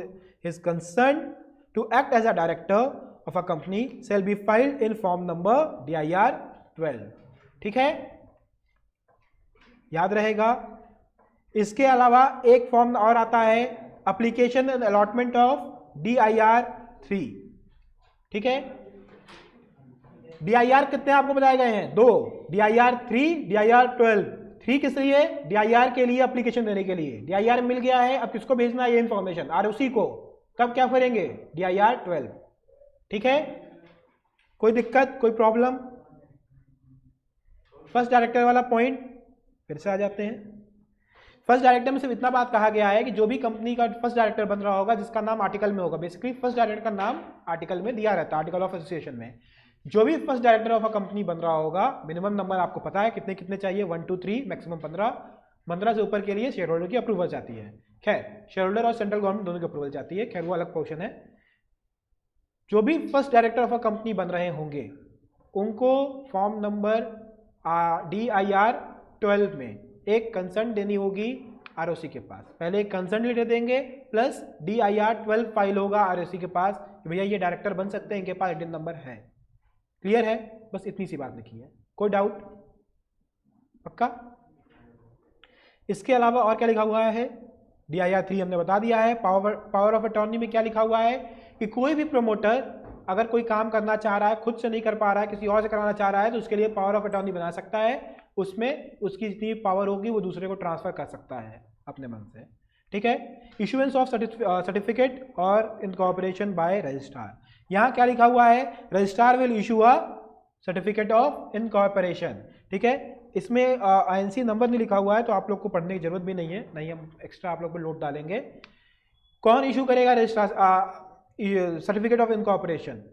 his consent to act as a director of a company shall be filed in form number DIR 12। ठीक है, याद रहेगा। इसके अलावा एक form और आता है application and allotment of DIR 3। ठीक है, DIR कितने आपको बताए गए हैं? 2, DIR 3, DIR 12। 3 किस लिए? DIR के लिए, एप्लीकेशन देने के लिए। DIR मिल गया है, अब किसको भेजना है ये इंफॉर्मेशन? ROC को। तब क्या करेंगे? DIR 12। ठीक है, कोई दिक्कत, कोई प्रॉब्लम? फर्स्ट डायरेक्टर वाला पॉइंट फिर से आ जाते हैं। फर्स्ट डायरेक्टर में सिर्फ इतना बात कहा गया है कि जो भी कंपनी का फर्स्ट डायरेक्टर बन रहा होगा जिसका नाम आर्टिकल में होगा, बेसिकली फर्स्ट डायरेक्टर का नाम आर्टिकल में दिया रहता है, आर्टिकल ऑफ एसोसिएशन में। जो भी first director of a company बन रहा होगा, मिनिमम नंबर आपको पता है कितने कितने चाहिए, 1 2 3, मैक्सिमम 15। 15 से ऊपर के लिए शेयर होल्डर की अप्रूवल जाती है। खैर, शेयर होल्डर और सेंट्रल गवर्नमेंट दोनों की अप्रूवल जाती है, खैर वो अलग पोर्शन है। जो भी first director of a company बन रहे होंगे उनको फॉर्म नंबर DIR 12 में एक कंसर्न देनी होगी ROC के पास। पहले एक कंसर्न लेटर देंगे प्लस DIR 12 फाइल होगा ROC के पास कि भैया ये डायरेक्टर बन सकते हैं, इनके पास डिन नंबर है। क्लियर है? बस इतनी सी बात लिखी है, कोई डाउट? पक्का? इसके अलावा और क्या लिखा हुआ है? DIR 3 हमने बता दिया है। पावर ऑफ अटॉर्नी में क्या लिखा हुआ है कि कोई भी प्रमोटर अगर कोई काम करना चाह रहा है, खुद से नहीं कर पा रहा है, किसी और से कराना चाह रहा है, तो उसके लिए पावर ऑफ अटॉर्नी बना सकता है। उसमें उसकी जितनी पावर होगी वो दूसरे को ट्रांसफर कर सकता है अपने मन से। ठीक है, इशुएंस ऑफ सर्टिफिकेट और इनकॉर्पोरेशन बाय रजिस्ट्रार। यहाँ क्या लिखा हुआ है? Registrar will issue a certificate of incorporation. ठीक है, इसमें INC नंबर नहीं लिखा हुआ है तो आप लोग को पढ़ने की जरूरत भी नहीं है, नहीं हम एक्स्ट्रा आप लोग को लोड डालेंगे। कौन इशू करेगा registrar certificate of incorporation?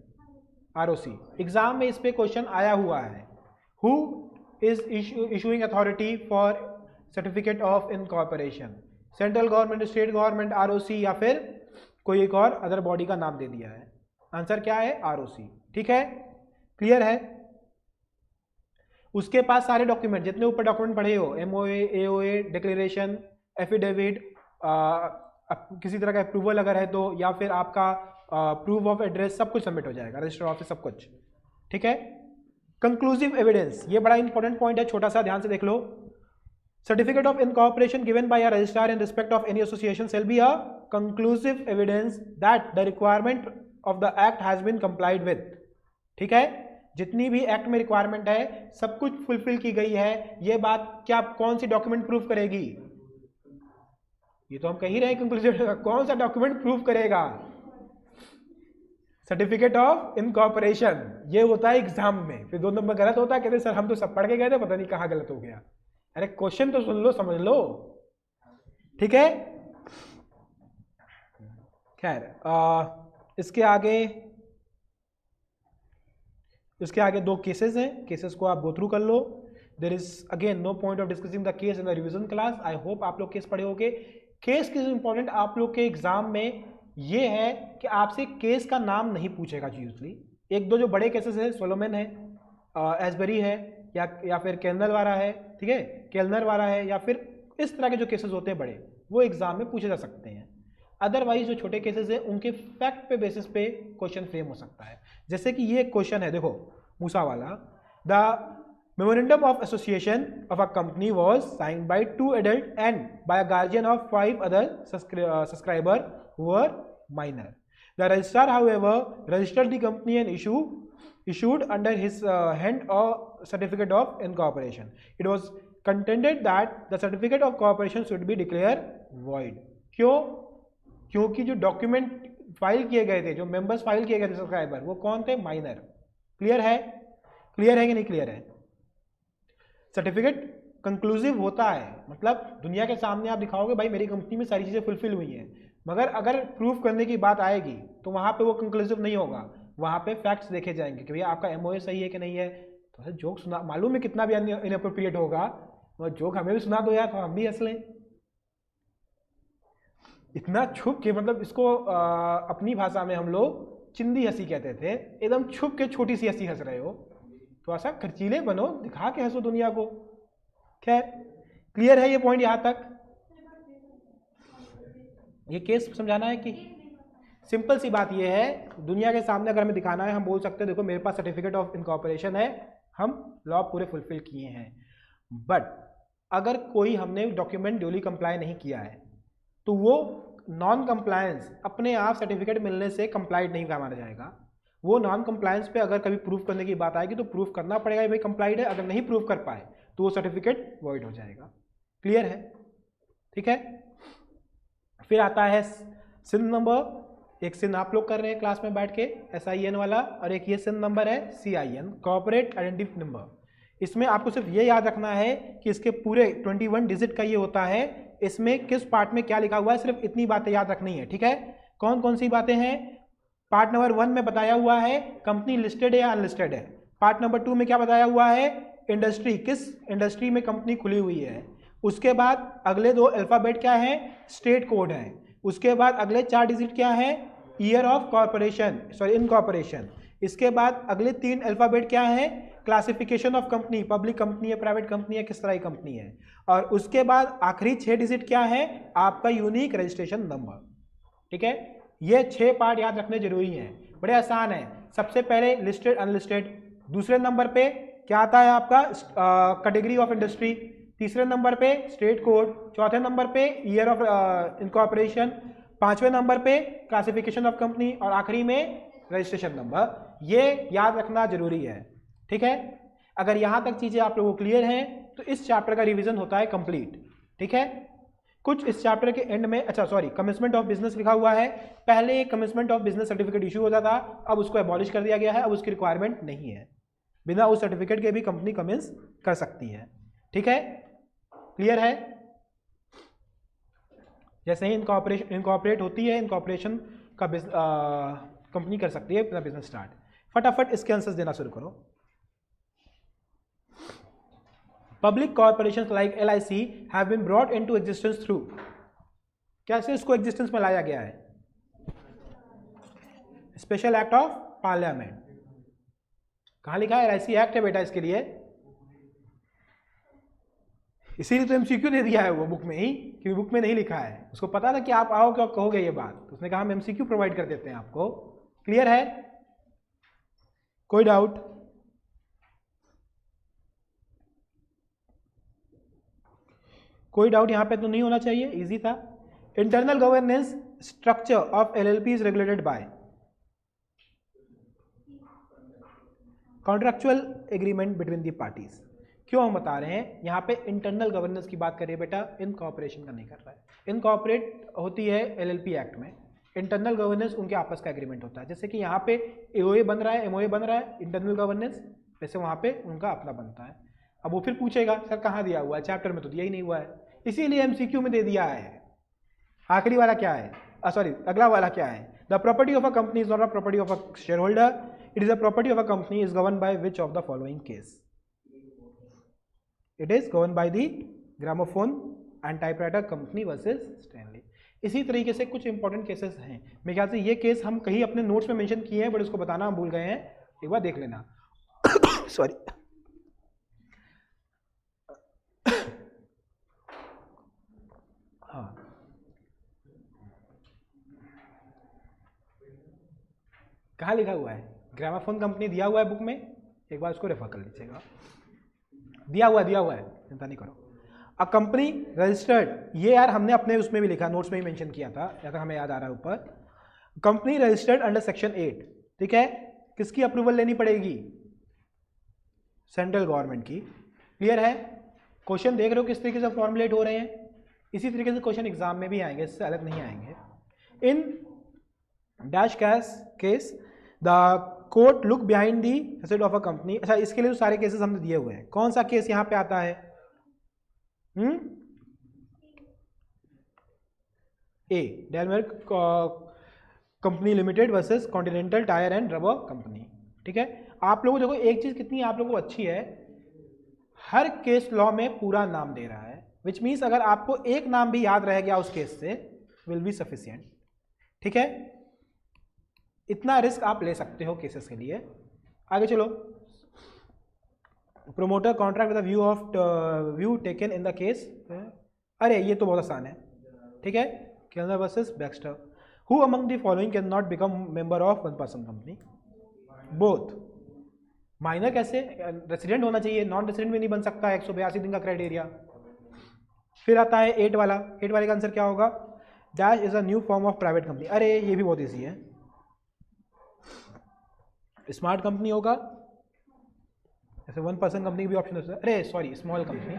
ROC। Exam में इस पे क्वेश्चन आया हुआ है, who is issuing authority for certificate of incorporation? Central government, state government, ROC या फिर कोई एक और अदर बॉडी का नाम दे दिया है। आंसर क्या है? ROC। ठीक है, क्लियर है? उसके पास सारे डॉक्यूमेंट, जितने ऊपर डॉक्यूमेंट पढ़े हो, MOA, AOA, डिक्लेरेशन, एफिडेविट, किसी तरह का अप्रूवल अगर है तो, या फिर आपका प्रूफ ऑफ एड्रेस, सब कुछ सबमिट हो जाएगा रजिस्टर ऑफिस, सब कुछ। ठीक है, कंक्लूसिव एविडेंस, ये बड़ा इंपॉर्टेंट पॉइंट है, छोटा सा ध्यान से देख लो। Certificate of incorporation given by a registrar in respect of any association shall be a conclusive evidence that the requirement of the act has been complied with. ठीक है, जितनी भी एक्ट में रिक्वायरमेंट है सब कुछ फुलफिल की गई है। ये बात क्या कौन सी डॉक्यूमेंट प्रूफ करेगी? ये तो हम कह ही रहे हैं कंक्लूसिव, कौन सा डॉक्यूमेंट प्रूफ करेगा? Certificate of incorporation. ये होता है एग्जाम में, फिर 2 नंबर गलत होता है, कहते सर हम तो सब पढ़ के गए थे, पता नहीं कहाँ गलत हो गया। अरे क्वेश्चन तो सुन लो, समझ लो। ठीक है, खैर इसके आगे 2 केसेस हैं, केसेस को आप गो थ्रू कर लो। There is again no point of discussing the case in the revision class. I hope आप लोग केस पढ़े होंगे। केस किस इंपॉर्टेंट आप लोग के एग्जाम में ये है कि आपसे केस का नाम नहीं पूछेगा यूजली। 1-2 जो बड़े केसेस हैं, सोलोमन है, एसबरी है, या फिर केलनर वाला है, ठीक है, केलनर वाला है, या फिर इस तरह के जो केसेस होते हैं बड़े, वो एग्जाम में पूछे जा सकते हैं। अदरवाइज जो छोटे केसेस है उनके फैक्ट पे बेसिस पे क्वेश्चन फ्रेम हो सकता है। जैसे कि ये क्वेश्चन है, देखो मूसा वाला, the memorandum of association of a company was signed by 2 adult and by a guardian of 5 other subscriber who were minor. The registrar however registered the company and issued under his hand a certificate of incorporation. It was contended that the certificate of corporation should be declared void. क्यों? क्योंकि जो document file किए गए थे, जो members file किए गए थे सब्सक्राइबर, वो कौन थे? माइनर। क्लियर है? क्लियर है कि नहीं क्लियर है? सर्टिफिकेट कंक्लूसिव होता है, मतलब दुनिया के सामने आप दिखाओगे भाई मेरी कंपनी में सारी चीजें फुलफिल हुई हैं, मगर अगर प्रूफ करने की बात आएगी तो वहां पे वो कंक्लूसिव नहीं होगा, वहां पे फैक्ट्स देखे जाएंगे कि भैया आपका एमओए सही है कि नहीं है। तो जोक सुना, मालूम है कितना भी इनअप्रोप्रिएट होगा, वो जोक हमें भी सुना दो यार तो हम भी हंस लें। इतना छुप के, मतलब इसको अपनी भाषा में हम लोग चिंदी हंसी कहते थे, एकदम छुप के छोटी सी हंसी हंस रहे हो, तो ऐसा खर्चीले बनो, दिखा के हंसो दुनिया को। खैर क्लियर है ये पॉइंट यहां तक? ये केस समझाना है कि सिंपल सी बात ये है, दुनिया के सामने अगर हमें दिखाना है, हम बोल सकते हैं देखो मेरे पास सर्टिफिकेट ऑफ इनकॉर्पोरेशन है, हम लॉ पूरे फुलफिल किए हैं। बट अगर कोई हमने डॉक्यूमेंट ड्यूली कंप्लाई नहीं किया है तो वो नॉन कंप्लायंस अपने आप सर्टिफिकेट मिलने से कंप्लाइड नहीं माना जाएगा। वो नॉन कंप्लायंस पे अगर कभी प्रूफ करने की बात आएगी तो प्रूफ करना पड़ेगा भाई कंप्लाइड है, अगर नहीं प्रूफ कर पाए तो वो सर्टिफिकेट वॉइड हो जाएगा। क्लियर है? ठीक है। फिर आता है सिन नंबर, एक सिन आप लोग कर रहे हैं क्लास में बैठ के SIN वाला, और एक ये सिन नंबर है CIN, कॉर्पोरेट आइडेंटिटी नंबर। इसमें आपको सिर्फ ये याद रखना है कि इसके पूरे 21 डिजिट का ये होता है, इसमें किस पार्ट में क्या लिखा हुआ है, सिर्फ इतनी बातें याद रखनी है। ठीक है? कौन कौन सी बातें हैं? पार्ट नंबर 1 में बताया हुआ है कंपनी लिस्टेड है या अनलिस्टेड है। पार्ट नंबर 2 में क्या बताया हुआ है? इंडस्ट्री, किस इंडस्ट्री में कंपनी खुली हुई है। उसके बाद अगले 2 अल्फाबेट क्या है? स्टेट कोड है। उसके बाद अगले 4 डिजिट क्या है? Year of corporation, sorry incorporation. इसके बाद अगले 3 अल्फाबेट क्या है? Classification of company, public company है, प्राइवेट कंपनी है, किस तरह की कंपनी है। और उसके बाद आखिरी 6 डिजिट क्या है? आपका यूनिक रजिस्ट्रेशन नंबर। ठीक है? ये 6 पार्ट याद रखने जरूरी हैं, बड़े आसान है। सबसे पहले लिस्टेड अनलिस्टेड, दूसरे नंबर पे क्या आता है आपका? कैटेगरी ऑफ इंडस्ट्री, तीसरे नंबर पे स्टेट कोड, चौथे नंबर पे ईयर ऑफ इनकॉर्पोरेशन, 5वें नंबर पे क्लासिफिकेशन ऑफ कंपनी, और आखिरी में रजिस्ट्रेशन नंबर। ये याद रखना जरूरी है। ठीक है? अगर यहां तक चीजें आप लोगों को क्लियर हैं तो इस चैप्टर का रिवीजन होता है कंप्लीट। ठीक है? कुछ इस चैप्टर के एंड में, अच्छा सॉरी, कमिटमेंट ऑफ बिजनेस लिखा हुआ है। पहले commitment of business certificate issue होता था, अब उसको एबॉलिश कर दिया गया है, अब उसकी रिक्वायरमेंट नहीं है, बिना उस सर्टिफिकेट के भी कंपनी कमेंस कर सकती है। ठीक है? क्लियर है? जैसे ही इनकॉर्पोरेट होती है, इनकॉर्पोरेशन का कंपनी कर सकती है अपना बिजनेस स्टार्ट। फटाफट इसके आंसर्स देना शुरू करो। Public corporations like LIC have been brought into existence through, कैसे इसको एग्जिस्टेंस में लाया गया है? Special act of parliament. कहां लिखा है? LIC एक्ट है बेटा इसके लिए, इसीलिए तो MCQ दे दिया है वो बुक में ही, क्योंकि बुक में नहीं लिखा है। उसको पता था कि आप आओगे और कहोगे ये बात, तो उसने कहा हम MCQ प्रोवाइड कर देते हैं आपको। क्लियर है? कोई डाउट? कोई डाउट यहां पे तो नहीं होना चाहिए, इजी था। Internal governance structure of LLP is regulated by contractual agreement between the parties. क्यों हम बता रहे हैं? यहाँ पे इंटरनल गवर्नेंस की बात करिए बेटा, इनकॉर्पोरेशन का नहीं कर रहा है। इनकॉर्पोरेट होती है LLP एक्ट में, इंटरनल गवर्नेंस उनके आपस का एग्रीमेंट होता है। जैसे कि यहाँ पे AOA बन रहा है, MOA बन रहा है, इंटरनल गवर्नेंस, वैसे वहाँ पे उनका अपना बनता है। अब वो फिर पूछेगा सर कहाँ दिया हुआ है, चैप्टर में तो दिया ही नहीं हुआ है, इसीलिए MCQ में दे दिया है। आखिरी वाला क्या है? सॉरी, अगला वाला क्या है? The property of a company is not a property of a share holder, it is a property of a company is govern by which of the following case? It is govern by the gramophone and typewriter company versus Stanley. इसी तरीके से कुछ important cases हैं, मेरे ख्याल से ये case हम कहीं अपने नोट्स में मेंशन किए हैं, बट उसको बताना हम भूल गए हैं, एक बार देख लेना। सॉरी। हाँ, कहाँ लिखा हुआ है? ग्रामाफोन कंपनी दिया हुआ है बुक में, एक बार उसको रेफर कर लीजिएगा। दिया हुआ है, चिंता नहीं करो। अ कंपनी रजिस्टर्ड, ये यार हमने अपने उसमें भी लिखा, नोट्स में भी मेंशन किया था, या तो हमें याद आ रहा है ऊपर। कंपनी रजिस्टर्ड अंडर सेक्शन 8, ठीक है, किसकी अप्रूवल लेनी पड़ेगी? सेंट्रल गवर्नमेंट की। क्लियर है? क्वेश्चन देख रहे हो किस तरीके से फॉर्मुलेट हो रहे हैं, इसी तरीके से क्वेश्चन एग्जाम में भी आएंगे, इससे अलग नहीं आएंगे। In dash case the court look behind the asset of a company. अच्छा, इसके लिए तो सारे केसेस हमने दिए हुए हैं। कौन सा केस यहाँ पे आता है? A, Daimler company limited versus continental tyre and rubber company. ठीक है, आप लोगों को देखो एक चीज कितनी आप लोगों को अच्छी है, हर केस लॉ में पूरा नाम दे रहा है, विच मीन्स अगर आपको एक नाम भी याद रह गया उस केस से विल बी सफिशिएंट। ठीक है, इतना रिस्क आप ले सकते हो केसेस के लिए। आगे चलो। Promoter contract with view of view taken in the case, अरे ये तो बहुत आसान है। ठीक है, Keller versus Baxter. Who among the following can not become member of one person company? Both. Minor कैसे? रेसिडेंट होना चाहिए, नॉन रेसिडेंट भी नहीं बन सकता, 182 दिन का क्राइटेरिया। फिर आता है 8 वाला, 8 वाले का आंसर क्या होगा? Dash is a new form of private company. अरे ये भी बहुत ईजी है, स्मार्ट कंपनी होगा, ऐसे वन पर्सन कंपनी की भी ऑप्शन है। अरे सॉरी, स्मॉल कंपनी।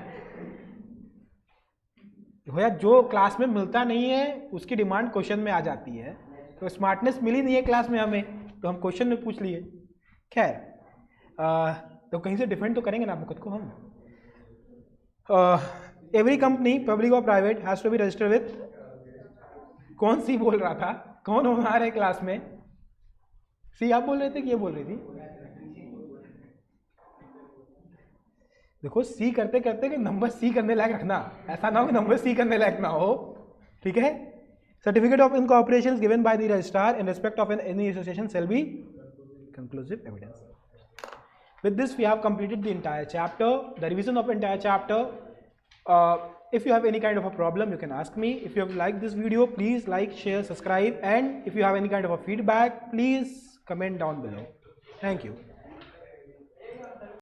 भैया जो क्लास में मिलता नहीं है उसकी डिमांड क्वेश्चन में आ जाती है, तो स्मार्टनेस मिली नहीं है क्लास में हमें, तो हम क्वेश्चन में पूछ लिए। खैर, तो कहीं से डिफेंड तो करेंगे ना अपने खुद को हम। एवरी कंपनी पब्लिक और private has to be registered with, कौन सी बोल रहा था? कौन हमारे क्लास में? सी आप बोल रहे थे कि ये बोल रही थी? देखो सी करते करते कि नंबर सी करने लायक रखना, ऐसा ना हो कि नंबर सी करने लायक ना हो। ठीक है, certificate of incorporation is given by the registrar in respect of any association shall be conclusive evidence. With this we have completed the entire chapter, the revision of entire chapter. If you have any kind of a problem you can ask me. If you have liked this video, please like, share, subscribe, and if you have any kind of a feedback, please comment down below. Thank you.